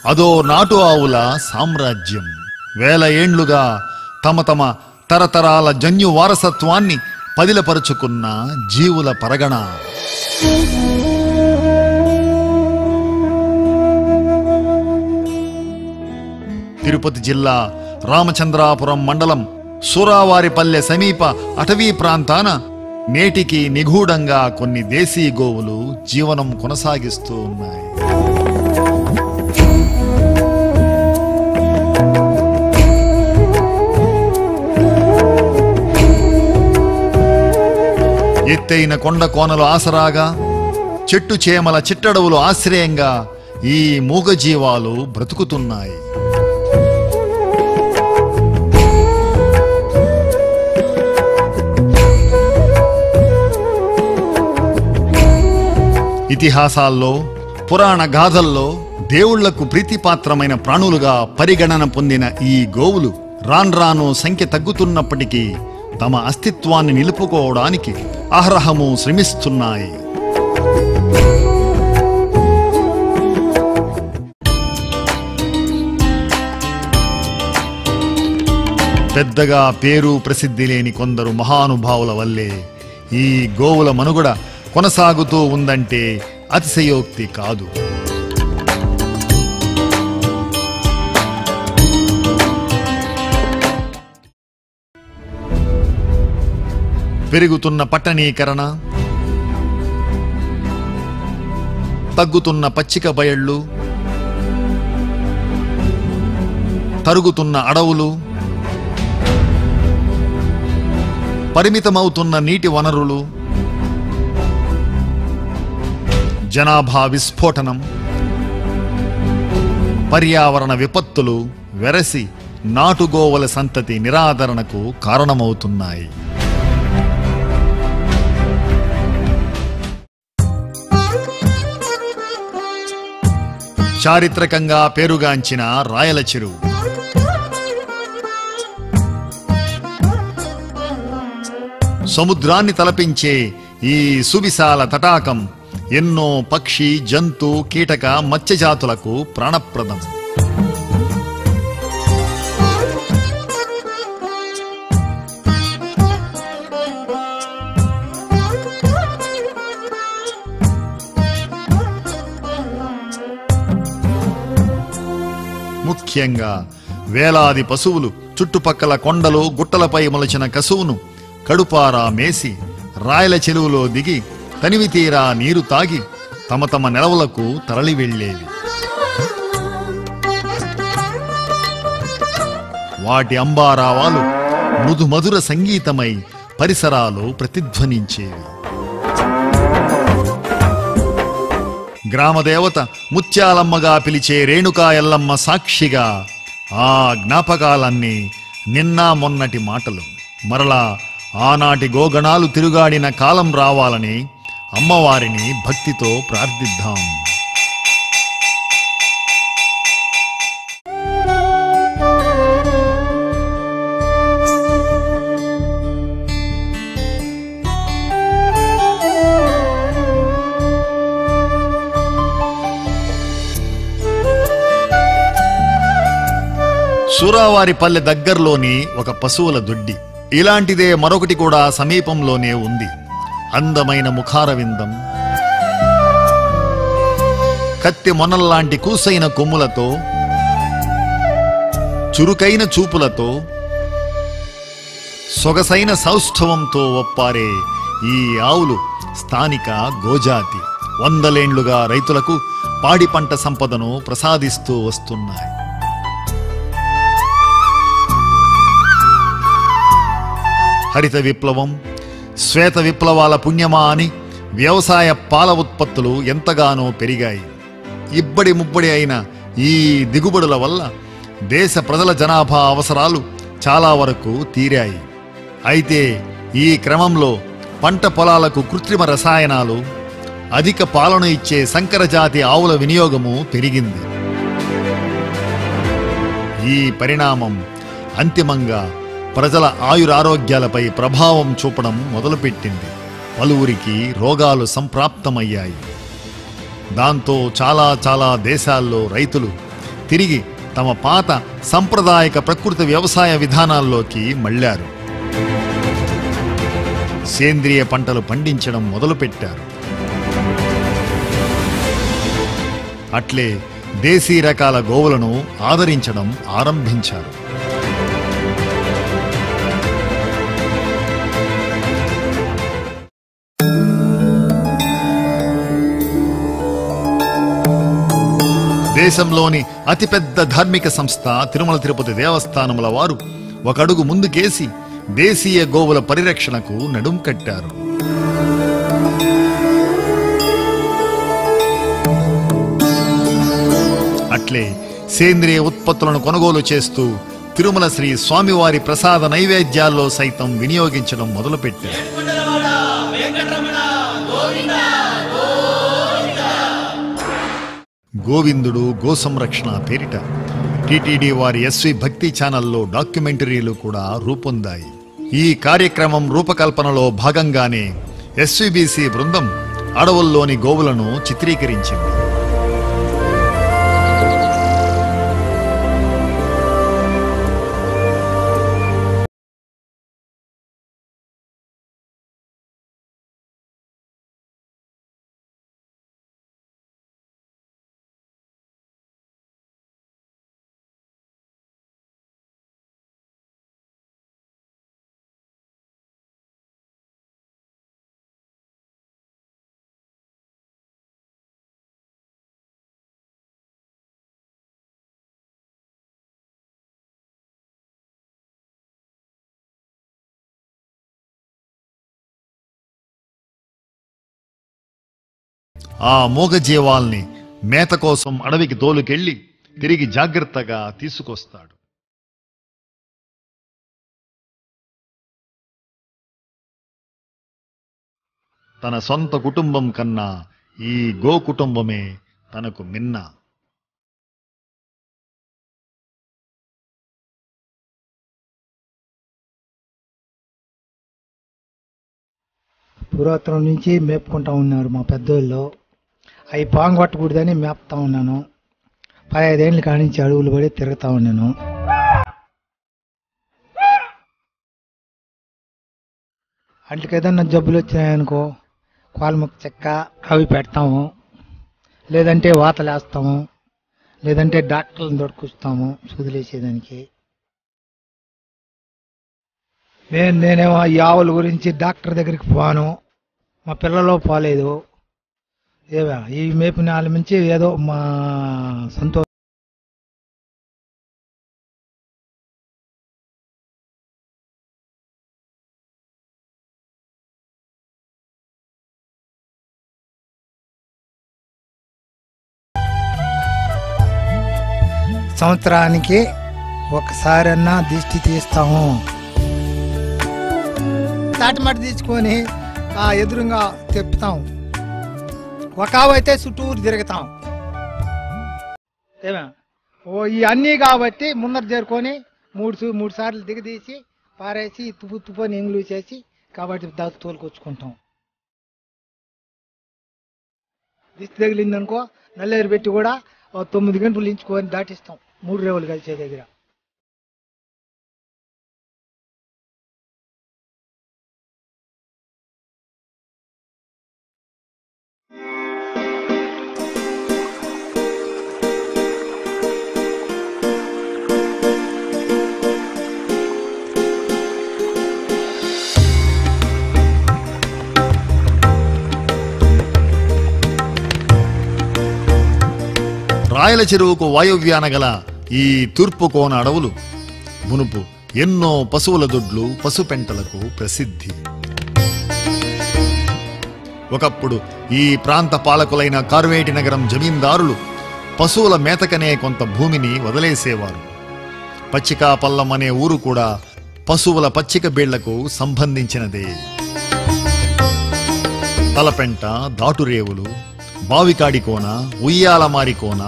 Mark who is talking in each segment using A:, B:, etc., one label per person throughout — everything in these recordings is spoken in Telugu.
A: అదో నాటు ఆవుల సామ్రాజ్యం. వేల ఏండ్లుగా తమ తమ తరతరాల జన్యు వారసత్వాన్ని పదిలపరుచుకున్న జీవుల పరగణ. తిరుపతి జిల్లా రామచంద్రాపురం మండలం సూరావారిపల్లె సమీప అటవీ ప్రాంతాన నేటికి నిగూఢంగా కొన్ని దేశీ గోవులు జీవనం కొనసాగిస్తూ ఉన్నాయి. ఎత్తైన కొండ కోనలు ఆసరాగా, చెట్టు చేమల చిట్టడవులు ఆశ్రయంగా ఈ మూగజీవాలు బ్రతుకుతున్నాయి. ఇతిహాసాల్లో, పురాణ గాథల్లో దేవుళ్లకు ప్రీతిపాత్రమైన ప్రాణులుగా పరిగణన పొందిన ఈ గోవులు రాన్రాను సంఖ్య తగ్గుతున్నప్పటికీ తమ అస్తిత్వాన్ని నిలుపుకోవడానికి అహరహము శ్రమిస్తున్నాయి. పెద్దగా పేరు ప్రసిద్ధి లేని కొందరు మహానుభావుల వల్లే ఈ గోవుల మనుగడ కొనసాగుతూ ఉందంటే అతిశయోక్తి కాదు. పెరుగుతున్న పట్టణీకరణ, తగ్గుతున్న పచ్చిక బయళ్ళు, తరుగుతున్న అడవులు, పరిమితమవుతున్న నీటి వనరులు, జనాభా విస్ఫోటనం, పర్యావరణ విపత్తులు వెరసి నాటుగోవల సంతతి నిరాదరణకు కారణమవుతున్నాయి. చారిత్రకంగా పేరుగాంచిన రాయల చెరువు, సముద్రాన్ని తలపించే ఈ సువిశాల తటాకం ఎన్నో పక్షి, జంతు, కీటక, మత్స్యజాతులకు ప్రాణప్రదం. ముఖ్యంగా వేలాది పశువులు చుట్టుపక్కల కొండలు, గుట్టలపై మొలచిన కసువును కడుపారా మేసి రాయల చెరువులో దిగి తనివి తీరా నీరు తాగి తమ తమ నెలవులకు తరలి వెళ్లేవి. వాటి అంబారావాలు మృదుమధుర సంగీతమై పరిసరాలు ప్రతిధ్వనించేవి. గ్రామదేవత ముత్యాలమ్మగా పిలిచే రేణుకా ఎల్లమ్మ సాక్షిగా ఆ జ్ఞాపకాలన్నీ నిన్న మొన్నటి మాటలు. మరలా ఆనాటి గోగణాలు తిరుగాడిన కాలం రావాలని అమ్మవారిని భక్తితో ప్రార్థిద్దాం. సూరావారిపల్లె దగ్గర్లోని ఒక పశువుల దొడ్డి. ఇలాంటిదే మరొకటి కూడా సమీపంలోనే ఉంది. అందమైన ముఖారవిందం, కత్తి మొనల్లాంటి కూసైన కొమ్ములతో, చురుకైన చూపులతో, సొగసైన సౌష్ఠవంతో ఒప్పారే ఈ ఆవులు స్థానిక గోజాతి. వందలేండ్లుగా రైతులకు పాడి పంట సంపదను ప్రసాదిస్తూ వస్తున్నాయి. హరిత విప్లవం, శ్వేత విప్లవాల పుణ్యమా అని వ్యవసాయ పాల ఉత్పత్తులు ఎంతగానో పెరిగాయి. ఇబ్బడి ముబ్బడి అయిన ఈ దిగుబడుల వల్ల దేశ ప్రజల జనాభా అవసరాలు చాలా వరకు తీరాయి. అయితే ఈ క్రమంలో పంట పొలాలకు కృత్రిమ రసాయనాలు, అధిక పాలను ఇచ్చే సంకరజాతి ఆవుల వినియోగము పెరిగింది. ఈ పరిణామం అంతిమంగా ప్రజల ఆయురారోగ్యాలపై ప్రభావం చూపడం మొదలుపెట్టింది. పలువురికి రోగాలు సంప్రాప్తమయ్యాయి. దాంతో చాలా దేశాల్లో రైతులు తిరిగి తమ పాత సంప్రదాయక ప్రకృతి వ్యవసాయ విధానాల్లోకి మళ్ళారు. సేంద్రియ పంటలు పండించడం మొదలుపెట్టారు. అట్లే దేశీ రకాల గోవులను ఆదరించడం ఆరంభించారు. దేశంలోని అతిపెద్ద ధార్మిక సంస్థ తిరుమల తిరుపతి దేవస్థానముల వారు ఒక అడుగు ముందుకేసి దేశీయ గోవుల పరిరక్షణకు నడుం కట్టారు. అట్లే సేంద్రియ ఉత్పత్తులను కొనుగోలు చేస్తూ తిరుమల శ్రీ స్వామివారి ప్రసాద నైవేద్యాల్లో సైతం వినియోగించడం మొదలుపెట్టారు. గోవిందుడు గో సంరక్షణ పేరిట టిటిడి వారి ఎస్వి భక్తి ఛానల్లో డాక్యుమెంటరీలు కూడా రూపొందాయి. ఈ కార్యక్రమం రూపకల్పనలో భాగంగానే ఎస్విబిసి బృందం అడవుల్లోని గోవులను చిత్రీకరించింది. ఆ మూగజీవాల్ని మేత కోసం అడవికి తోలుకెళ్లి తిరిగి జాగ్రత్తగా తీసుకొస్తాడు. తన సొంత కుటుంబం కన్నా ఈ గో కుటుంబమే తనకు మిన్న.
B: పురాతనం నుంచి మేపుకుంటా ఉన్నారు మా పెద్దోళ్ళు. అవి పాంగు పట్టకూడదని మేపుతా ఉన్నాను. 15 ఏళ్ళ కానించి అడవులు పడి తిరుగుతా ఉన్నాను. వాటికి ఏదన్నా జబ్బులు వచ్చినాయనుకో కాలుముక్క చెక్క అవి పెడతాము, లేదంటే వాతలేస్తాము, లేదంటే డాక్టర్లను దొరికిస్తాము సూదులేసేదానికి. నేనేమో ఈ ఆవుల గురించి డాక్టర్ దగ్గరికి పోను, మా పిల్లలో పోలేదు. ఏవా ఈ మేపిన వాళ్ళ నుంచి ఏదో మా సంతోషం. సంవత్సరానికి ఒకసారన్నా దిష్టి తీస్తాము. తాటిమట్టి తీసుకొని ఎదురుగా తెప్పుతాం. ఒక ఆవు అయితే చుట్టూరు తిరుగుతాం. ఏమే ఈ అన్నీ కాబట్టి ముందర చేరుకొని మూడు సార్లు దిగదీసి పారేసి తుప్పుని ఎంగులు చేసి కాబట్టి తోలుకొచ్చుకుంటాం. దిష్టి తగిలిందనుకో నల్లేరు పెట్టి కూడా 9 గంటలు ఇంచుకొని దాటిస్తాం 3 రేవులు కలిసే దగ్గర.
A: రాయల చెరువుకు వాయువ్యాన గల ఈ తూర్పు కోన అడవులు మునుపు ఎన్నో పశువుల దొడ్లు పశుపెంటలకు ప్రసిద్ధి. ఒకప్పుడు ఈ ప్రాంత పాలకులైన కార్వేటి నగరం జమీందారులు పశువుల మేతకనే కొంత భూమిని వదిలేసేవారు. పచ్చికాపల్లం అనే ఊరు కూడా పశువుల పచ్చిక బీళ్లకు సంబంధించినదే. తలపెంట, దాటురేవులు, బావికాడి కోన, ఉయ్యాలమారి కోన,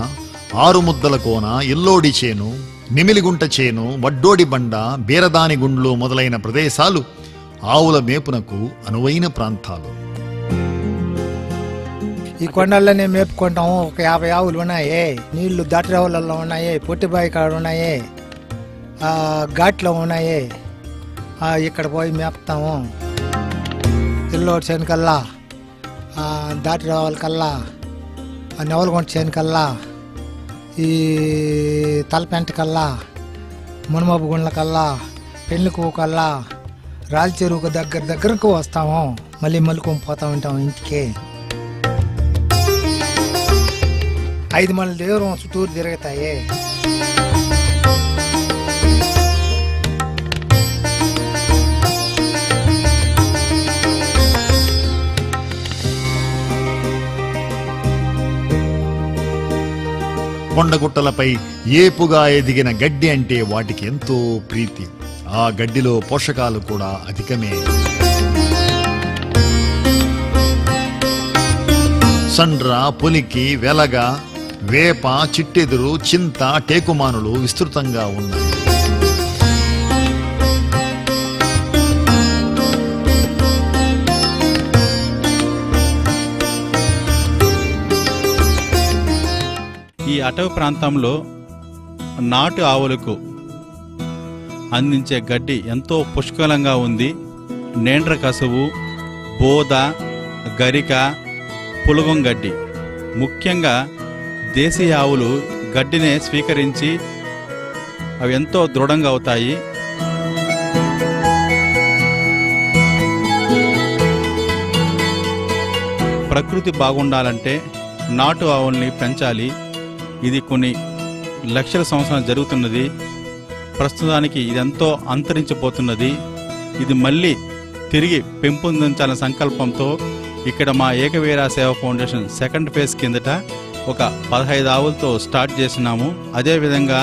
A: ఆరుముద్దల కోన, ఎల్లోడి చేను, నిమిలిగుంట చేను, వడ్డోడి బండ, బీరదాని గుండ్లు మొదలైన ప్రదేశాలు ఆవుల మేపునకు అనువైన ప్రాంతాలు.
B: ఈ కొండల్లోనే మేపుకుంటాము. ఒక 50 ఆవులు ఉన్నాయి. నీళ్లు దాటిరావులలో ఉన్నాయి, పొట్టిబాయి కాడ ఉన్నాయి, ఘాట్లో ఉన్నాయి. ఇక్కడ పోయి మేపుతాము. ఇల్లోటి చేనుకల్లా, దాటిరావుల నెవలగొంట చేనుకల్లా, ఈ తలపెంట కల్లా, మునమబ్బు గుండ్ల కల్లా, పెళ్లికు కల్లా, రాజచెరువుకు దగ్గరకు వస్తాము. మళ్ళీ పోతా ఉంటాము ఇంటికి. 5 మైళ్ళ దూరం చుట్టూరు తిరుగుతాయి.
A: కొండగుట్టలపై ఏపుగా ఎదిగిన గడ్డి అంటే వాటికి ఎంతో ప్రీతి. ఆ గడ్డిలో పోషకాలు కూడా అధికమే. సండ్ర, పొలికి, వెలగ, వేప, చిట్టెదురు, చింత, టేకుమానులు విస్తృతంగా ఉన్నాయి.
C: ఈ అటవీ ప్రాంతంలో నాటు ఆవులకు అందించే గడ్డి ఎంతో పుష్కలంగా ఉంది. నేండ్ర కసువు, బోద, గరిక, పులగం గడ్డి. ముఖ్యంగా దేశీయ ఆవులు గడ్డినే స్వీకరించి అవి ఎంతో దృఢంగా అవుతాయి. ప్రకృతి బాగుండాలంటే నాటు ఆవుల్ని పెంచాలి. ఇది కొన్ని లక్షల సంవత్సరాలు జరుగుతున్నది. ప్రస్తుతానికి ఇదెంతో అంతరించిపోతున్నది. ఇది మళ్ళీ తిరిగి పెంపొందించాలనే సంకల్పంతో ఇక్కడ మా ఏకవీర సేవా ఫౌండేషన్ 2nd ఫేజ్ కిందట ఒక 15 ఆవులతో స్టార్ట్ చేసినాము. అదేవిధంగా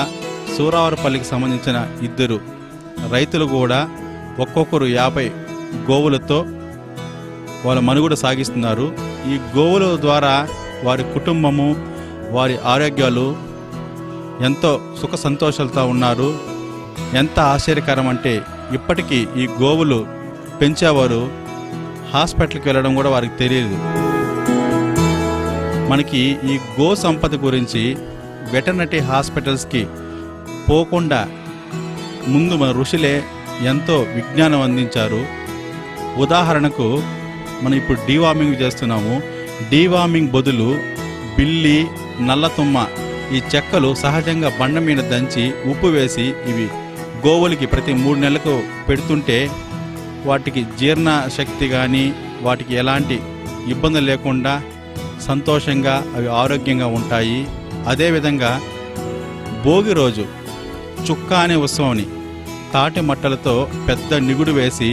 C: సూరావరపల్లికి సంబంధించిన 2 రైతులు కూడా ఒక్కొక్కరు 50 గోవులతో వాళ్ళ మనుగడ సాగిస్తున్నారు. ఈ గోవుల ద్వారా వారి కుటుంబము, వారి ఆరోగ్యాలు ఎంతో సుఖ సంతోషాలతో ఉన్నారు. ఎంత ఆశ్చర్యకరం అంటే ఇప్పటికీ ఈ గోవులు పెంచేవారు హాస్పిటల్కి వెళ్ళడం కూడా వారికి తెలియదు. మనకి ఈ గో సంపద గురించి వెటర్నరీ హాస్పిటల్స్కి పోకుండా ముందు మన ఋషులే ఎంతో విజ్ఞానం అందించారు. ఉదాహరణకు మనం ఇప్పుడు డీవార్మింగ్ చేస్తున్నాము. డీవార్మింగ్ బదులు బిల్లి, నల్లతుమ్మ ఈ చెక్కలు సహజంగా బండ మీద దంచి ఉప్పు వేసి ఇవి గోవులకి ప్రతి 3 నెలలకు పెడుతుంటే వాటికి జీర్ణ శక్తి కానీ వాటికి ఎలాంటి ఇబ్బంది లేకుండా సంతోషంగా అవి ఆరోగ్యంగా ఉంటాయి. అదేవిధంగా భోగి రోజు చుక్క అనే ఉత్సవాన్ని తాటి మట్టలతో పెద్ద నిగుడు వేసి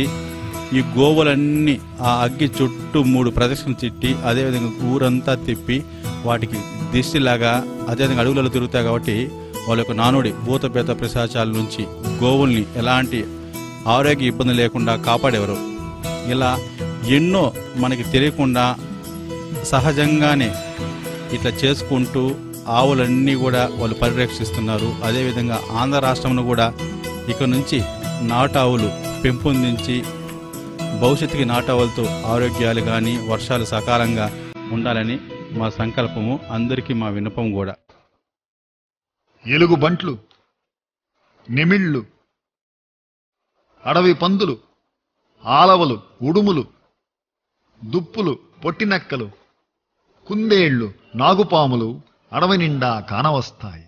C: ఈ గోవులన్నీ ఆ అగ్గి చుట్టూ 3 ప్రదక్షిణలు చిట్టి అదేవిధంగా ఊరంతా తిప్పి వాటికి దిష్టిలాగా అదేవిధంగా అడుగులలో తిరుగుతాయి. కాబట్టి వాళ్ళ యొక్క నానుడి భూతపేత పిశాచాల నుంచి గోవుల్ని ఎలాంటి ఆరోగ్య ఇబ్బంది లేకుండా కాపాడేవారు. ఇలా ఎన్నో మనకి తెలియకుండా సహజంగానే ఇట్లా చేసుకుంటూ ఆవులన్నీ కూడా వాళ్ళు పరిరక్షిస్తున్నారు. అదేవిధంగా ఆంధ్ర రాష్ట్రంలో కూడా ఇక నుంచి నాటావులు పెంపొందించి భవిష్యత్తుకి నాటావులతో ఆరోగ్యాలు కానీ వర్షాలు సకాలంగా ఉండాలని మా సంకల్పము. అందరికీ మా విన్నపం కూడా.
A: ఎలుగుబంట్లు, నిమిళ్ళు, అడవి పందులు, ఆలవలు, ఉడుములు, దుప్పులు, పొట్టినక్కలు, కుందేళ్లు, నాగుపాములు అడవి నిండా కానవస్తాయి.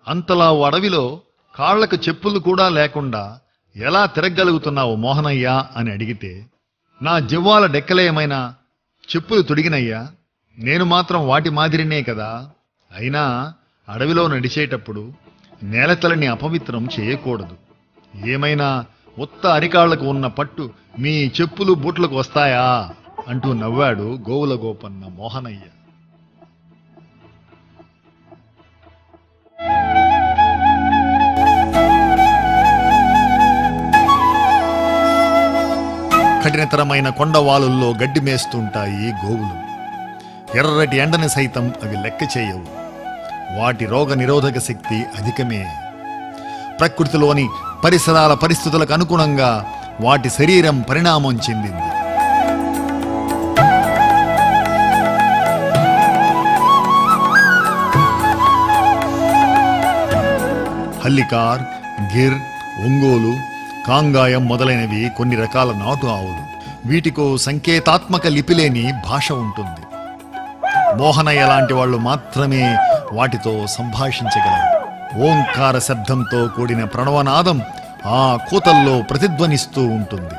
A: అంతలా అడవిలో కాళ్లకు చెప్పులు కూడా లేకుండా ఎలా తిరగలుగుతున్నావు మోహనయ్యా అని అడిగితే, నా జివ్వాల డెక్కలేమైనా చెప్పులు తొడిగినయ్యా, నేను మాత్రం వాటి మాదిరినే కదా. అయినా అడవిలో నడిచేటప్పుడు నేలతలని అపవిత్రం చేయకూడదు. ఏమైనా ఉత్త అరికాళ్లకు ఉన్న పట్టు మీ చెప్పులు బూట్లకు వస్తాయా అంటూ నవ్వాడు గోవుల గోపన్న మోహనయ్య. కఠినతరమైన కొండవాలుల్లో గడ్డి మేస్తుంటాయి గోవులు. ఎర్రటి ఎండని సైతం అవి లెక్క చేయవు. వాటి రోగ నిరోధక శక్తి అధికమే. ప్రకృతిలోని పరిసరాల పరిస్థితులకు అనుగుణంగా వాటి శరీరం పరిణామం చెందింది. హల్లికార్, గిర్, ఒంగోలు, కాంగాయం మొదలైనవి కొన్ని రకాల నాటు ఆవులు. వీటికో సంకేతాత్మక లిపిలేని భాష ఉంటుంది. మోహనయ్య లాంటి వాళ్ళు మాత్రమే వాటితో సంభాషించగలరు. ఓంకార శబ్దంతో కూడిన ప్రణవనాదం ఆ కూతల్లో ప్రతిధ్వనిస్తూ ఉంటుంది.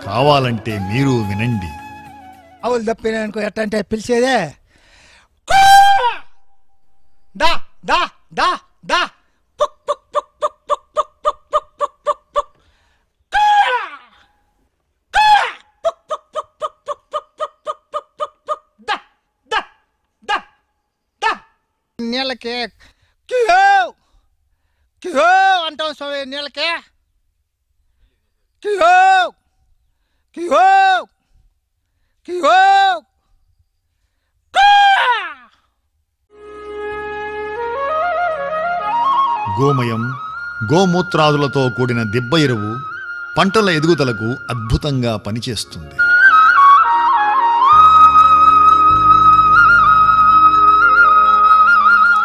A: కావాలంటే మీరు వినండి.
B: ఆవులు తప్పినానుకో ఎట్టంటే పిలిచేదే దా దా దా దా నీళ్ళకి కిహో కిహో అంటాం స్వామి. నీళ్ళకి కిహో కిహో కిహో.
A: గోమయం, గోమూత్రాదులతో కూడిన దిబ్బ ఎరువు పంటల ఎదుగుదలకు అద్భుతంగా పనిచేస్తుంది.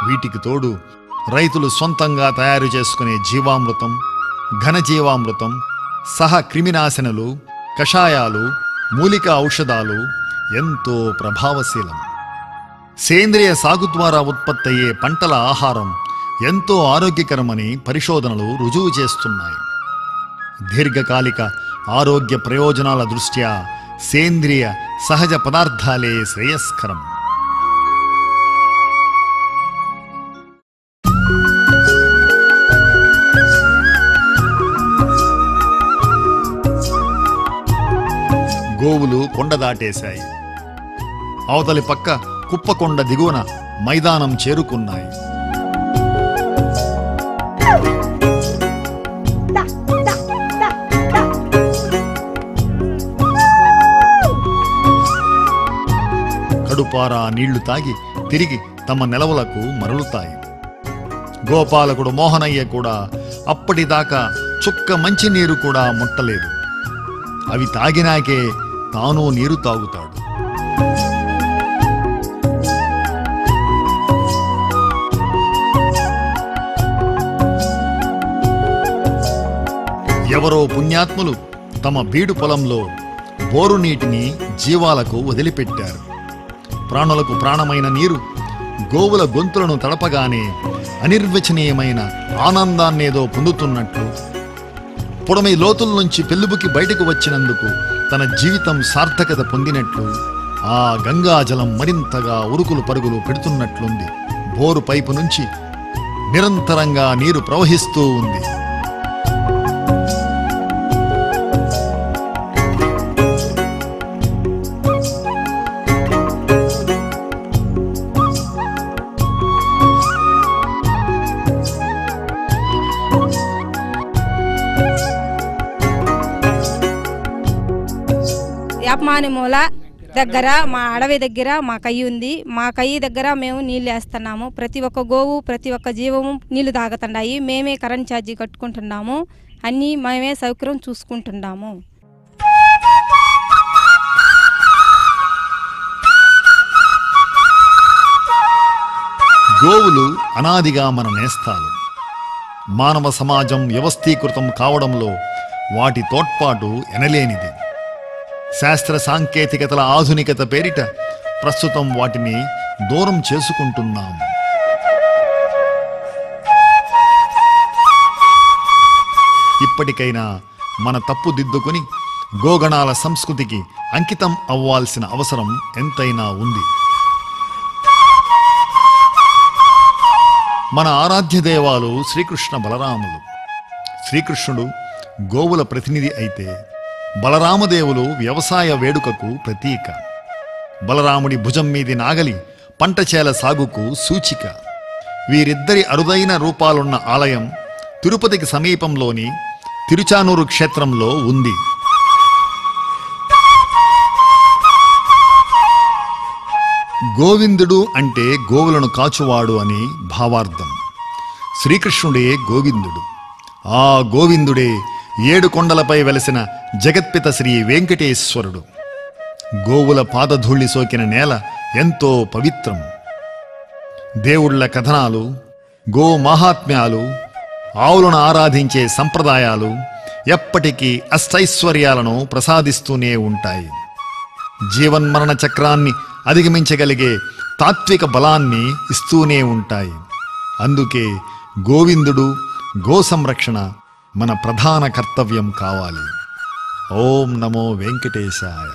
A: వీటికి తోడు రైతులు సొంతంగా తయారు చేసుకునే జీవామృతం, ఘనజీవామృతం, సహ క్రిమినాశనలు, కషాయాలు, మూలిక ఔషధాలు ఎంతో ప్రభావశీలం. సేంద్రియ సాగు ద్వారా ఉత్పత్తి అయ్యే పంటల ఆహారం ఎంతో ఆరోగ్యకరమని పరిశోధనలు రుజువు చేస్తున్నాయి. దీర్ఘకాలిక ఆరోగ్య ప్రయోజనాల దృష్ట్యా సేంద్రియ సహజ పదార్థాలే శ్రేయస్కరం. గోవులు కొండ దాటేశాయి. అవతలి పక్క కుప్పకొండ దిగువన మైదానం చేరుకున్నాయి. కడుపారా నీళ్లు తాగి తిరిగి తమ నెలవులకు మరలుతాయి. గోపాలకుడు మోహనయ్య కూడా అప్పటిదాకా చుక్క మంచినీరు కూడా ముట్టలేదు. అవి తాగినాకే తాను నీరు తాగుతాడు. ఎవరో పుణ్యాత్ములు తమ బీడు పొలంలో బోరు నీటిని జీవాలకు వదిలిపెట్టారు. ప్రాణులకు ప్రాణమైన నీరు గోవుల గొంతులను తడపగానే అనిర్వచనీయమైన ఆనందాన్నేదో పొందుతున్నట్లు, పొడమి లోతుల నుంచి పెళ్ళుబుకి బయటకు వచ్చినందుకు తన జీవితం సార్థకత పొందినట్లు ఆ గంగాజలం మరింతగా ఉరుకులు పరుగులు పెడుతున్నట్లుంది. బోరు పైపు నుంచి నిరంతరంగా నీరు ప్రవహిస్తూ ఉంది.
D: యాపమానిమూల దగ్గర మా అడవి దగ్గర మా కయ్యి ఉంది. మా కయ్యి దగ్గర మేము నీళ్ళు వేస్తున్నాము. ప్రతి ఒక్క గోవు ప్రతి ఒక్క జీవము నీళ్లు తాగుతున్నాయి. మేమే కరెంట్ ఛార్జీ కట్టుకుంటున్నాము. అన్నీ మేమే సౌకర్యం చూసుకుంటున్నాము.
A: గోవులు అనాదిగా మన నేస్తాలు. మానవ సమాజం వ్యవస్థీకృతం కావడంలో వాటి తోడ్పాటు ఎనలేనిది. శాస్త్ర సాంకేతికతల ఆధునికత పేరిట ప్రస్తుతం వాటిని దూరం చేసుకుంటున్నాం. ఇప్పటికైనా మన తప్పు దిద్దుకుని గోగణాల సంస్కృతికి అంకితం అవ్వాల్సిన అవసరం ఎంతైనా ఉంది. మన ఆరాధ్య దేవాలు శ్రీకృష్ణ బలరాములు. శ్రీకృష్ణుడు గోవుల ప్రతినిధి అయితే బలరామదేవులు వ్యవసాయ వేడుకకు ప్రతీక. బలరాముడి భుజం మీది నాగలి పంటచేల సాగుకు సూచిక. వీరిద్దరి అరుదైన రూపాలున్న ఆలయం తిరుపతికి సమీపంలోని తిరుచానూరు క్షేత్రంలో ఉంది. గోవిందుడు అంటే గోవులను కాచువాడు అని భావార్థం. శ్రీకృష్ణుడే గోవిందుడు. ఆ గోవిందుడే 7 కొండలపై వెలసిన జగత్పిత శ్రీ వెంకటేశ్వరుడు. గోవుల పాదధూళి సోకిన నేల ఎంతో పవిత్రం. దేవుళ్ల కథనాలు, గో మహాత్మ్యాలు, ఆవులను ఆరాధించే సంప్రదాయాలు ఎప్పటికీ అష్టైశ్వర్యాలను ప్రసాదిస్తూనే ఉంటాయి. జీవన్మరణ చక్రాన్ని అధిగమించగలిగే తాత్విక బలాన్ని ఇస్తూనే ఉంటాయి. అందుకే గోవిందుడు, గో సంరక్షణ మన ప్రధాన కర్తవ్యం కావాలి. ఓం నమో వెంకటేశాయ.